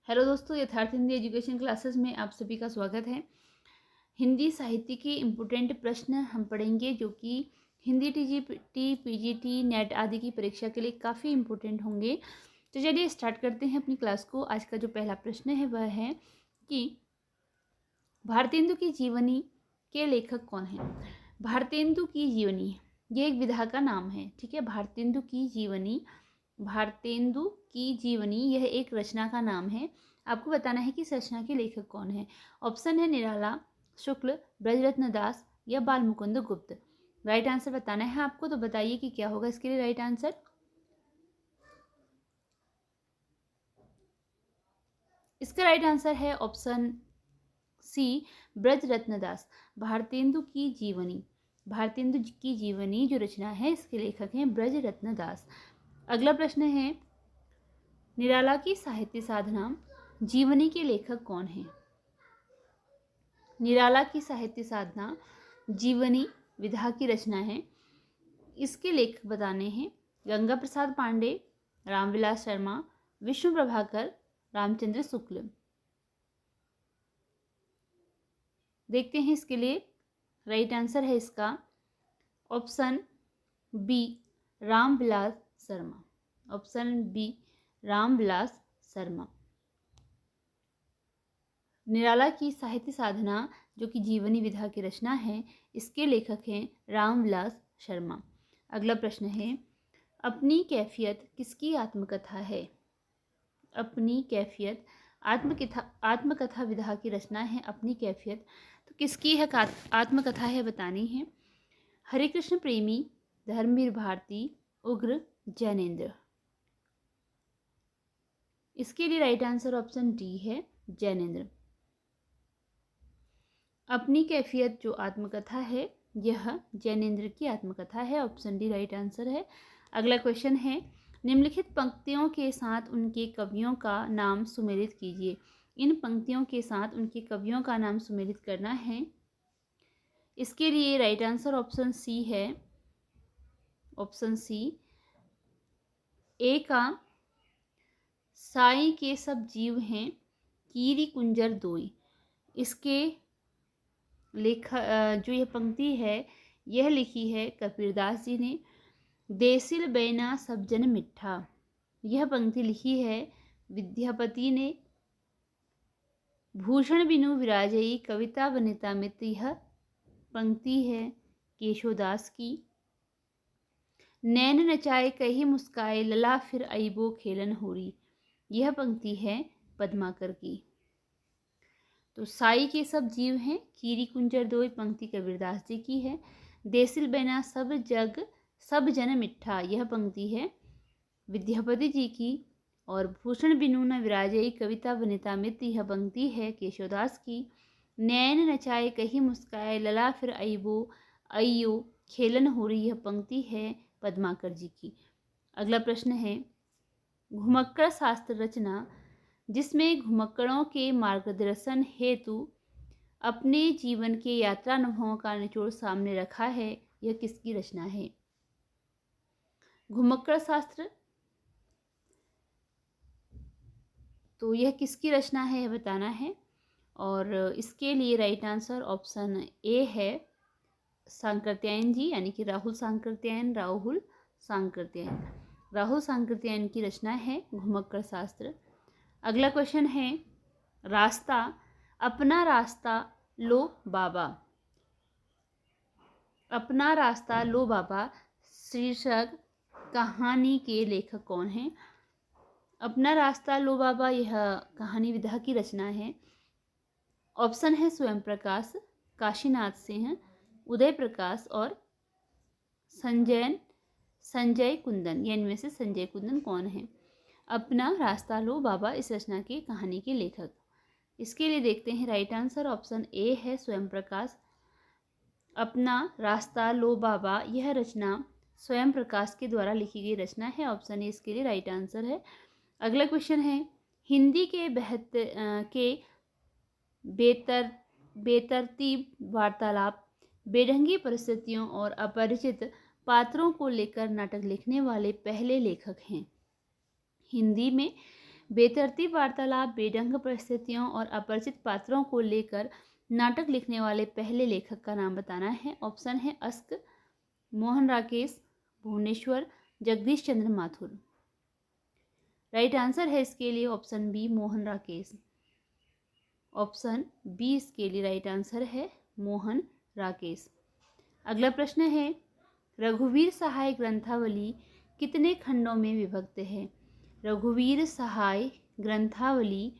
Hello दोस्तों, यथार्थ Hindi education classes में आप सभी का स्वागत है। हिंदी साहित्य के इम्पोर्टेंट प्रश्न हम पढ़ेंगे जो कि हिंदी टीजीटी, पीजीटी, नेट आदि की परीक्षा के लिए काफ़ी इम्पोर्टेंट होंगे। तो चलिए स्टार्ट करते हैं अपनी क्लास को। आज का जो पहला प्रश्न है वह है कि भारतेंदु की जीवनी के लेखक कौन है। भारतेंदु की जीवनी ये एक विधा का नाम है, ठीक है। भारतेंदु की जीवनी, भारतेंदु की जीवनी यह एक रचना का नाम है। आपको बताना है कि इस रचना के लेखक कौन है। ऑप्शन है निराला, शुक्ल, ब्रजरत्न दास या बालमुकुंद गुप्त। राइट आंसर बताना है आपको, तो बताइए कि क्या होगा इसके लिए राइट आंसर। इसका राइट आंसर है ऑप्शन सी, ब्रजरत्न दास। भारतेंदु की जीवनी, भारतेंदु की जीवनी जो रचना है इसके लेखक हैं ब्रजरत्न दास। अगला प्रश्न है, निराला की साहित्य साधना जीवनी के लेखक कौन है। निराला की साहित्य साधना जीवनी विधा की रचना है। इसके लेखक बताने हैं गंगा प्रसाद पांडे, रामविलास शर्मा, विष्णु प्रभाकर, रामचंद्र शुक्ल। देखते हैं इसके लिए राइट आंसर है इसका option B, Ramvilas Sharma. Option B, Ramvilas Sharma. Nirala की साहित्य साधना जो कि जीवनी विधा की रचना है, इसके लेखक हैं रामविलास शर्मा। अगला प्रश्न है, अपनी कैफियत किसकी आत्मकथा है। अपनी कैफियत आत्मकथा विधा की रचना है। अपनी कैफियत तो किसकी है आत्मकथा है बतानी है। हरे कृष्ण प्रेमी, धर्मवीर भारती, उग्र, जैनेन्द्र। इसके लिए राइट आंसर ऑप्शन डी है, जैनेन्द्र। अपनी कैफियत जो आत्मकथा है यह जैनेन्द्र की आत्मकथा है। ऑप्शन डी राइट आंसर है। अगला क्वेश्चन है, निम्नलिखित पंक्तियों के साथ उनके कवियों का नाम सुमेलित कीजिए। इन पंक्तियों के साथ उनके कवियों का नाम सुमेलित करना है। इसके लिए राइट आंसर ऑप्शन सी है। ऑप्शन सी, ए का साई के सब जीव हैं, कीरी कुंजर दोई। इसके जो यह पंक्ति है यह लिखी है कबीरदास जी ने। देसिल बैना सब जन मिठा, यह पंक्ति लिखी है विद्यापति ने। भूषण बिनु विराजई कविता वनिता मित, यह पंक्ति है केशोदास की। नैन नचाए कही मुस्काए लला फिर अइबो खेलन होरी, यह पंक्ति है पद्माकर की। तो साई के सब जीव हैं, कीरी कुंजर दोई पंक्ति कबीरदास जी की है। देसिल बैना सब जग सब जन मिठा, यह पंक्ति है विद्यापति जी की। और भूषण बिनु न विराजई कविता वनिता मित, यह पंक्ति है केशवदास की। नैन नचाए कही मुस्काए लला फिर अइबो अइयो खेलन हो रही, यह पंक्ति है पद्माकर जी की। अगला प्रश्न है, घुमक्कड़ शास्त्र रचना जिसमें घुमक्कड़ों के मार्गदर्शन हेतु अपने जीवन के यात्रा अनुभवों का निचोड़ सामने रखा है, यह किसकी रचना है। घुमक्कड़ शास्त्र तो यह किसकी रचना है यह बताना है। और इसके लिए राइट आंसर ऑप्शन ए है, सांकृत्यायन जी, यानी कि राहुल सांकृत्यायन। राहुल सांकृत्यायन की रचना है घुमक्कड़ शास्त्र। अगला क्वेश्चन है, रास्ता अपना रास्ता लो बाबा। अपना रास्ता लो बाबा शीर्षक कहानी के लेखक कौन हैं। अपना रास्ता लो बाबा यह कहानी विधा की रचना है। ऑप्शन है स्वयं प्रकाश, काशीनाथ सिंह, उदय प्रकाश और संजय कुंदन। या इनमें से संजय कुंदन कौन है। अपना रास्ता लो बाबा इस रचना की कहानी के लेखक। इसके लिए देखते हैं राइट आंसर ऑप्शन ए है स्वयं प्रकाश। अपना रास्ता लो बाबा यह रचना स्वयं प्रकाश के द्वारा लिखी गई रचना है। ऑप्शन ए इसके लिए राइट आंसर है। अगला क्वेश्चन है, हिंदी के बेतरतीब वार्तालाप, बेढंगी परिस्थितियों और अपरिचित पात्रों को लेकर नाटक लिखने वाले पहले लेखक हैं। हिंदी में बेतरतीब वार्तालाप, बेढंग परिस्थितियों और अपरिचित पात्रों को लेकर नाटक लिखने वाले पहले लेखक का नाम बताना है। ऑप्शन है ask, Mohan Rakesh, Bhubaneswar, Jagdish Chandra Mathur. Right answer है इसके लिए option B, Mohan Rakesh. Option B इसके लिए राइट आंसर है, मोहन राकेश। अगला प्रश्न है, रघुवीर सहाय ग्रंथावली कितने खंडों में विभक्त है? रघुवीर सहाय ग्रंथावली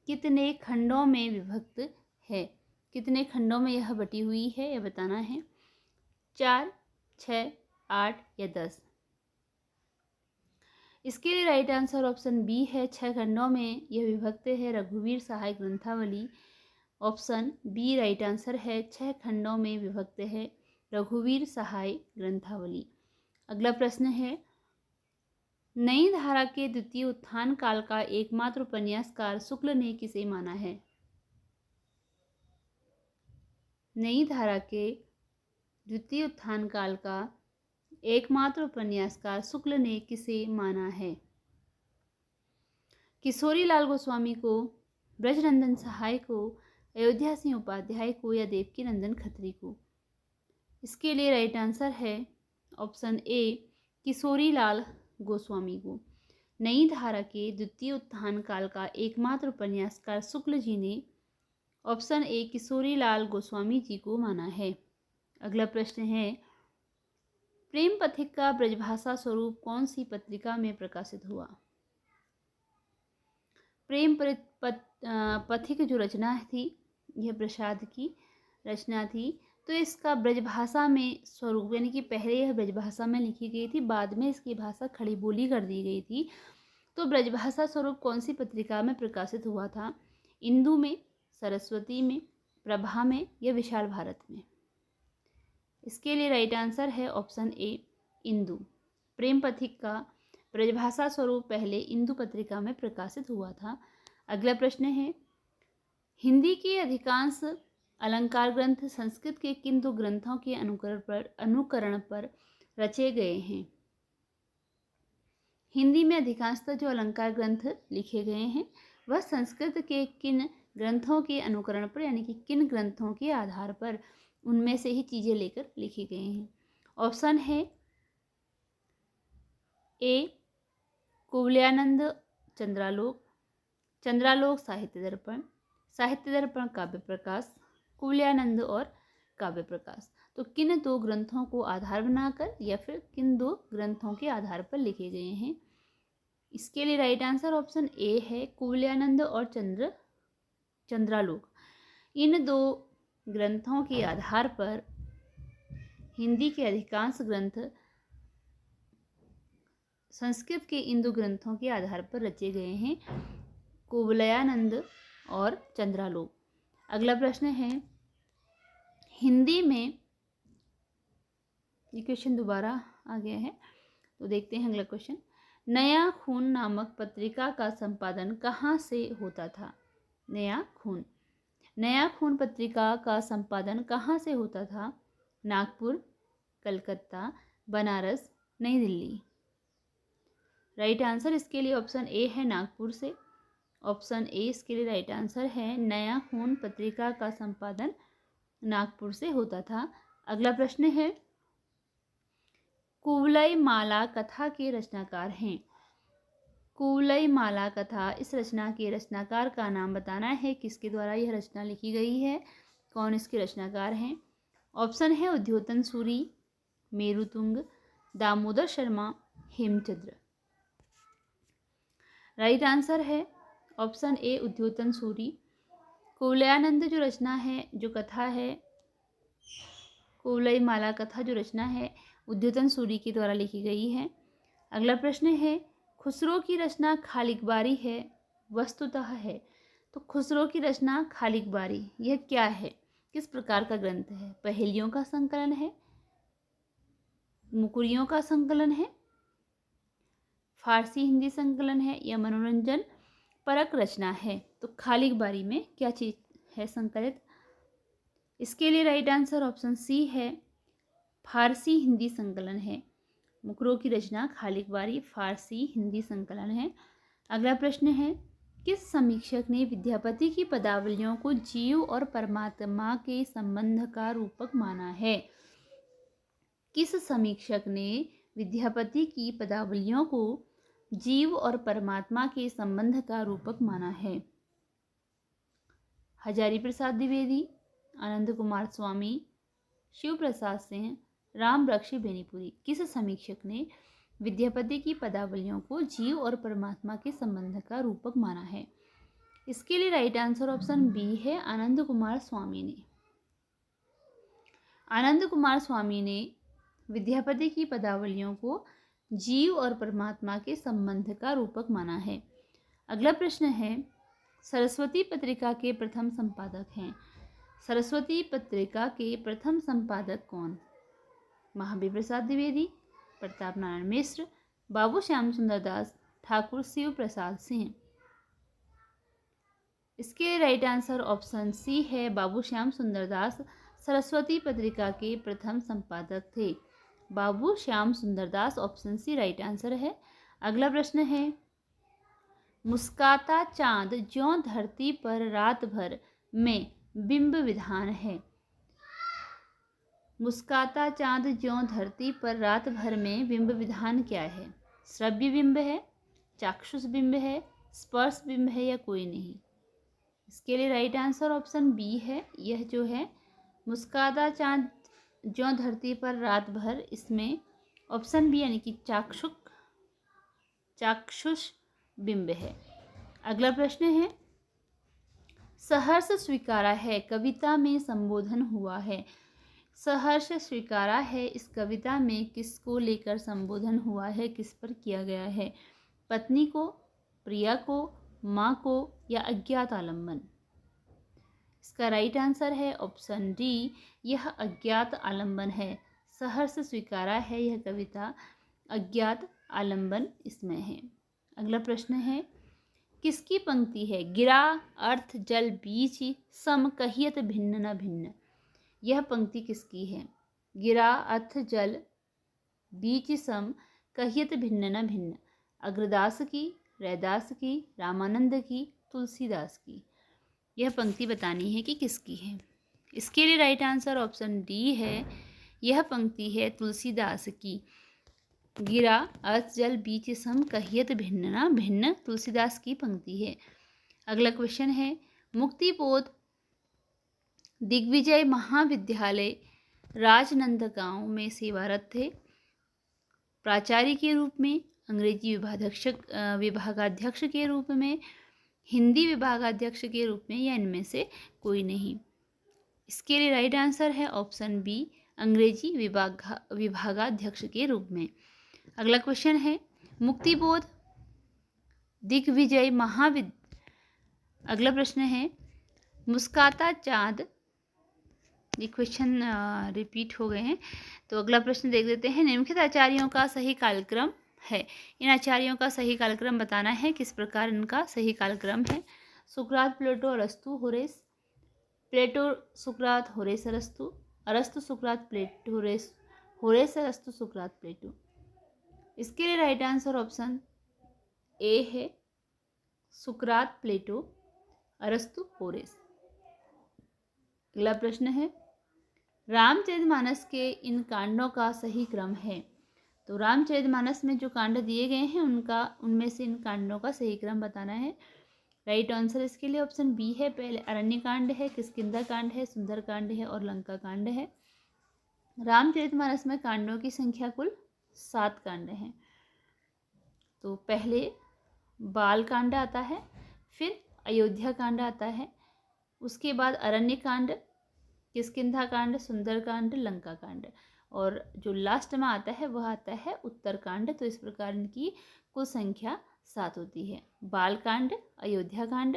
कितने खंडों में विभक्त है? कितने खंडों में यह बटी हुई है यह बताना है। 4, 6, 8 या 10। इसके लिए राइट आंसर ऑप्शन बी है, 6 खंडों में यह विभक्त है रघुवीर सहाय ग्रंथावली। ऑप्शन बी राइट आंसर है, 6 खंडों में विभक्त है रघुवीर सहाय ग्रंथावली। अगला प्रश्न है, नई धारा के द्वितीय उत्थान काल का एकमात्र उपन्यासकार शुक्ल ने किसे माना है? नई धारा के द्वितीय उत्थान काल का एकमात्र उपन्यासकार शुक्ल ने किसे माना है? किशोरी लाल गोस्वामी को, ब्रजनंदन सहाय को, अयोध्या सिंह उपाध्याय को या देवकी नंदन खत्री को? इसके लिए राइट आंसर है ऑप्शन ए, किशोरी लाल गोस्वामी को। नई धारा के द्वितीय उत्थान काल का एकमात्र उपन्यासकार शुक्ल जी ने ऑप्शन ए, किशोरी लाल गोस्वामी जी को माना है। अगला प्रश्न है, प्रेम पथिक का ब्रजभाषा स्वरूप कौन सी पत्रिका में प्रकाशित हुआ? प्रेम पथिक जो रचना थी यह प्रसाद की रचना थी। तो इसका ब्रजभाषा में स्वरूप, यानी कि पहले यह ब्रजभाषा में लिखी गई थी, बाद में इसकी भाषा खड़ी बोली कर दी गई थी। तो ब्रजभाषा स्वरूप कौन सी पत्रिका में प्रकाशित हुआ था? इंदु में, सरस्वती में, प्रभा में या विशाल भारत में? इसके लिए राइट आंसर है ऑप्शन ए, इंदु। प्रेम पथिक का ब्रजभाषा स्वरूप पहले इंदु पत्रिका में प्रकाशित हुआ था। अगला प्रश्न है, हिंदी के अधिकांश अलंकार ग्रंथ संस्कृत के किन 2 ग्रंथों के अनुकरण पर रचे गए हैं? हिंदी में अधिकांशतः जो अलंकार ग्रंथ लिखे गए हैं वह संस्कृत के किन ग्रंथों के अनुकरण पर, यानी कि किन ग्रंथों के आधार पर, उनमें से ही चीज़ें लेकर लिखे गए हैं? ऑप्शन है ए, कुवलयानंद चंद्रालोक, चंद्रालोक साहित्य दर्पण काव्य प्रकाश, कुवलयानंद और काव्य प्रकाश। तो किन 2 ग्रंथों को आधार बनाकर या फिर किन 2 ग्रंथों के आधार पर लिखे गए हैं? इसके लिए राइट आंसर ऑप्शन ए है, कुवलयानंद और चंद्रालोक। इन 2 ग्रंथों के आधार पर हिंदी के अधिकांश ग्रंथ संस्कृत के इन 2 ग्रंथों के आधार पर रचे गए हैं, कुवलयानंद और चंद्रालोक। अगला प्रश्न है, हिंदी में, ये क्वेश्चन दोबारा आ गया है तो देखते हैं अगला क्वेश्चन। नया खून नामक पत्रिका का संपादन कहाँ से होता था? नया खून पत्रिका का संपादन कहाँ से होता था? नागपुर, कलकत्ता, बनारस, नई दिल्ली? राइट आंसर इसके लिए ऑप्शन ए है, नागपुर से। ऑप्शन ए इसके लिए राइट आंसर है, नया खून पत्रिका का संपादन नागपुर से होता था। अगला प्रश्न है, कुवलय माला कथा के रचनाकार हैं? कुवलय माला कथा, इस रचना के रचनाकार का नाम बताना है। किसके द्वारा यह रचना लिखी गई है, कौन इसके रचनाकार हैं? ऑप्शन है उद्योतन सूरी, मेरुतुंग, दामोदर शर्मा, हेमचंद्र। राइट आंसर है ऑप्शन ए, उद्योतन सूरी। कुवलयानंद जो रचना है, जो कथा है, कुवलय माला कथा जो रचना है उद्योतन सूरी के द्वारा लिखी गई है। अगला प्रश्न है, खुसरो की रचना खालिकबारी है वस्तुतः है? तो खुसरो की रचना खालिकबारी यह क्या है, किस प्रकार का ग्रंथ है? पहेलियों का संकलन है, मुकुरियों का संकलन है, फारसी हिंदी संकलन है या मनोरंजन परक रचना है? तो खालिकबारी में क्या चीज है संकलित? इसके लिए राइट आंसर ऑप्शन सी है, फारसी हिंदी संकलन है। मुकरों की रचना खालिकबारी फारसी हिंदी संकलन है। अगला प्रश्न है, किस समीक्षक ने विद्यापति की पदावलियों को जीव और परमात्मा के संबंध का रूपक माना है? किस समीक्षक ने विद्यापति की पदावलियों को जीव और परमात्मा के संबंध का रूपक माना है? हजारी प्रसाद द्विवेदी, आनंद कुमार स्वामी, शिव प्रसाद सिंह, राम बख्शी बेनीपुरी। किस समीक्षक ने विद्यापति की पदावलियों को जीव और परमात्मा के संबंध का रूपक माना है? इसके लिए राइट आंसर ऑप्शन बी है, आनंद कुमार स्वामी ने। आनंद कुमार स्वामी ने विद्यापति की पदावलियों को जीव और परमात्मा के संबंध का रूपक माना है। अगला प्रश्न है, सरस्वती पत्रिका के प्रथम संपादक हैं। सरस्वती पत्रिका के प्रथम संपादक कौन? महावीर प्रसाद द्विवेदी, प्रताप नारायण मिश्र, बाबू श्याम सुंदर दास, ठाकुर शिव प्रसाद सिंह। इसके राइट आंसर ऑप्शन सी है, बाबू श्याम सुंदर दास सरस्वती पत्रिका के प्रथम संपादक थे। बाबू श्याम सुंदर दास, ऑप्शन सी राइट आंसर है। अगला प्रश्न है, मुस्काता चांद ज्यों धरती पर रात भर में बिंब विधान है। मुस्काता चांद ज्यों धरती पर रात भर में बिंब विधान क्या है? श्रव्य बिंब है, चाक्षुष बिंब है, स्पर्श बिंब है या कोई नहीं? इसके लिए राइट आंसर ऑप्शन बी है। यह जो है मुस्काता चांद ज्यों धरती पर रात भर, इसमें ऑप्शन बी यानी कि चाक्षुष बिंब है। अगला प्रश्न है, सहर्ष स्वीकारा है कविता में संबोधन हुआ है। सहर्ष स्वीकारा है इस कविता में किसको लेकर संबोधन हुआ है, किस पर किया गया है? पत्नी को, प्रिया को, माँ को या अज्ञात आलम्बन? इसका राइट आंसर है ऑप्शन डी, यह अज्ञात आलम्बन है। सहर्ष स्वीकारा है यह कविता, अज्ञात आलम्बन इसमें है। अगला प्रश्न है, किसकी पंक्ति है? गिरा अर्थ जल बीच सम कहियत भिन्न न भिन्न। यह पंक्ति किसकी है? गिरा अर्थ जल बीच सम कहियत भिन्न न भिन्न। अग्रदास की, रैदास की, रामानंद की, तुलसीदास की। यह पंक्ति बतानी है कि किसकी है। इसके लिए राइट आंसर ऑप्शन डी है, यह पंक्ति है तुलसीदास की। गिरा अर्थ जल बीच सम कहियत भिन्न न भिन्न, तुलसीदास की पंक्ति है। अगला क्वेश्चन है, मुक्तिबोध दिग्विजय महाविद्यालय राजनंदगांव में सेवारत थे। प्राचार्य के रूप में, अंग्रेजी विभागाध्यक्ष के रूप में, हिंदी विभागाध्यक्ष के रूप में या इनमें से कोई नहीं? इसके लिए राइट आंसर है ऑप्शन बी, अंग्रेजी विभागाध्यक्ष के रूप में। अगला क्वेश्चन है, मुक्तिबोध दिग्विजय अगला प्रश्न है, मुस्काता चांद, ये क्वेश्चन रिपीट हो गए हैं तो अगला प्रश्न देख लेते हैं। निम्नलिखित आचार्यों का सही कालक्रम है। इन आचार्यों का सही कालक्रम बताना है, किस प्रकार इनका सही कालक्रम है। सुकरात, प्लेटो, अरस्तु, होरेस। प्लेटो, सुकरात, होरेस, अरस्तु। अरस्तु, सुकरात, प्लेटो, होरेस, अरस्तु, सुकरात, प्लेटो। इसके लिए राइट आंसर ऑप्शन ए है, सुकरात, प्लेटो, अरस्तु, होरेस। अगला प्रश्न है, रामचरितमानस के इन कांडों का सही क्रम है। तो रामचरितमानस में जो कांड दिए गए हैं उनमें से इन कांडों का सही क्रम बताना है। राइट आंसर इसके लिए ऑप्शन बी है। पहले अरण्य कांड है, किष्किंधा कांड है, सुंदर कांड है और लंका कांड है। रामचरितमानस में कांडों की संख्या कुल 7 कांड हैं। तो पहले बाल कांड आता है, फिर अयोध्या कांड आता है, उसके बाद अरण्य कांड, किष्किंधा कांड, सुंदर कांड, लंका कांड, और जो लास्ट में आता है वह आता है उत्तर कांड। तो इस प्रकार इनकी कुल संख्या 7 होती है। बाल कांड, अयोध्या कांड,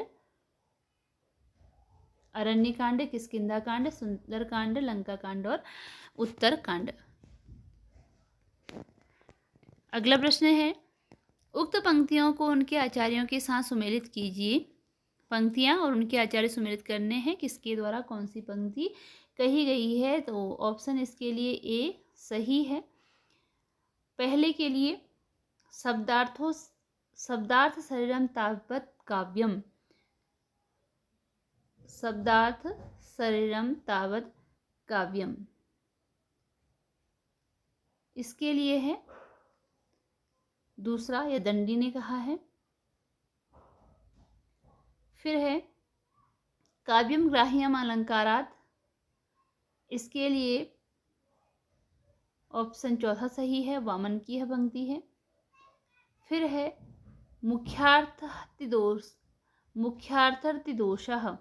अरण्य कांड, किष्किंधा कांड, सुंदर कांड, लंका कांड और उत्तर कांड। अगला प्रश्न है, उक्त पंक्तियों को उनके आचार्यों के साथ सुमेलित कीजिए। पंक्तियां और उनके आचार्य सुमेलित करने हैं, किसके द्वारा कौन सी पंक्ति कही गई है। तो ऑप्शन इसके लिए ए सही है। पहले के लिए शब्दार्थों शब्दार्थ शरीरम तावत् काव्यम, शब्दार्थ शरीरम तावत् काव्यम, इसके लिए है दूसरा, यह दंडी ने कहा है। फिर है काव्यम ग्राह्यम अलंकारात्, इसके लिए ऑप्शन चौथा सही है, वामन की यह पंक्ति है। फिर है मुख्यार्थर्तिदोषः,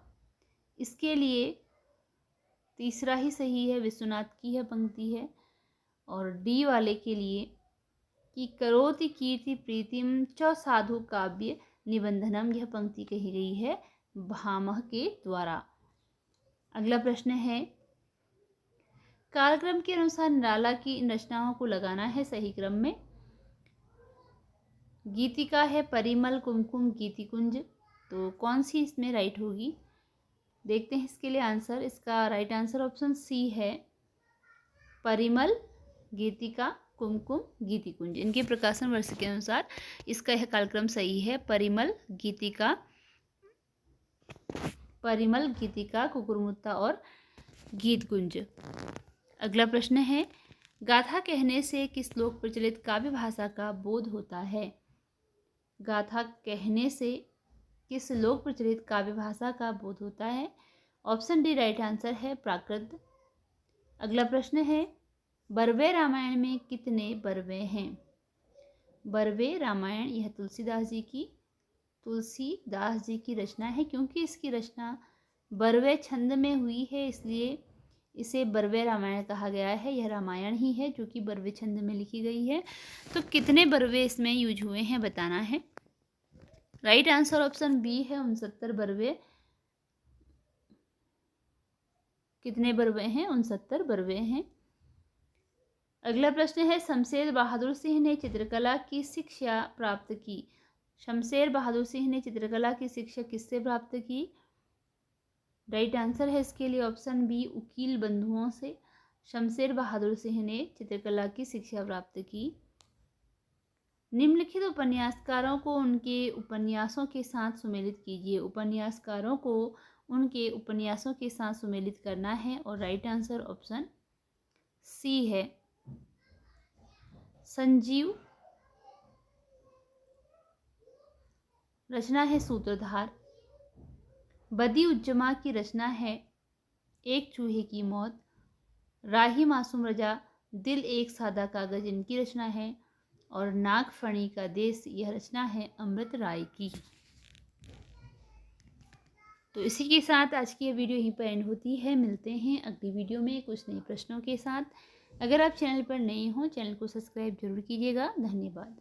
इसके लिए तीसरा ही सही है, विश्वनाथ की यह पंक्ति है। और डी वाले के लिए कि करोति कीर्ति प्रीतिम च साधु काव्य निबंधनम, यह पंक्ति कही गई है भामह के द्वारा। अगला प्रश्न है कालक्रम के अनुसार निराला की इन रचनाओं को लगाना है सही क्रम में। गीतिका है परिमल कुमकुम गीतिकुंज, तो कौन सी इसमें राइट होगी, देखते हैं इसके लिए आंसर। इसका राइट आंसर ऑप्शन सी है, परिमल गीतिका कुमकुम गीतिकुंज। इनके प्रकाशन वर्ष के अनुसार इसका यह कालक्रम सही है, परिमल गीतिका कुकुरमुत्ता और गीतकुंज। अगला प्रश्न है गाथा कहने से किस लोक प्रचलित काव्य भाषा का बोध होता है। गाथा कहने से किस लोक प्रचलित काव्य भाषा का बोध होता है, ऑप्शन डी राइट आंसर है, प्राकृत। अगला प्रश्न है बरवे रामायण में कितने बरवे हैं। बरवे रामायण यह तुलसीदास जी की रचना है। क्योंकि इसकी रचना बरवे छंद में हुई है, इसलिए इसे बरवे रामायण कहा गया है। यह रामायण ही है जो कि बरवे छंद में लिखी गई है। तो कितने बरवे इसमें यूज हुए हैं बताना है। राइट आंसर ऑप्शन बी है, 69 बरवे। कितने बरवे हैं, 69 बरवे हैं। अगला प्रश्न है शमशेर बहादुर सिंह ने चित्रकला की शिक्षा प्राप्त की। शमशेर बहादुर सिंह ने चित्रकला की शिक्षा किससे प्राप्त की। राइट आंसर है इसके लिए ऑप्शन बी, उकील बंधुओं से शमशेर बहादुर सिंह ने चित्रकला की शिक्षा प्राप्त की। निम्नलिखित उपन्यासकारों को उनके उपन्यासों के साथ सुमेलित कीजिए। उपन्यासकारों को उनके उपन्यासों के साथ सुमेलित करना है और राइट आंसर ऑप्शन सी है, संजीव। रचना है सूत्रधार। बदी उज्जमा की रचना है एक चूहे की मौत। राही मासूम रजा, दिल एक सादा कागज, इनकी रचना है। और नागफणी का देश, यह रचना है अमृत राय की। तो इसी के साथ आज की यह वीडियो यहीं पर एंड होती है। मिलते हैं अगली वीडियो में कुछ नए प्रश्नों के साथ। अगर आप चैनल पर नए हो, चैनल को सब्सक्राइब जरूर कीजिएगा। धन्यवाद।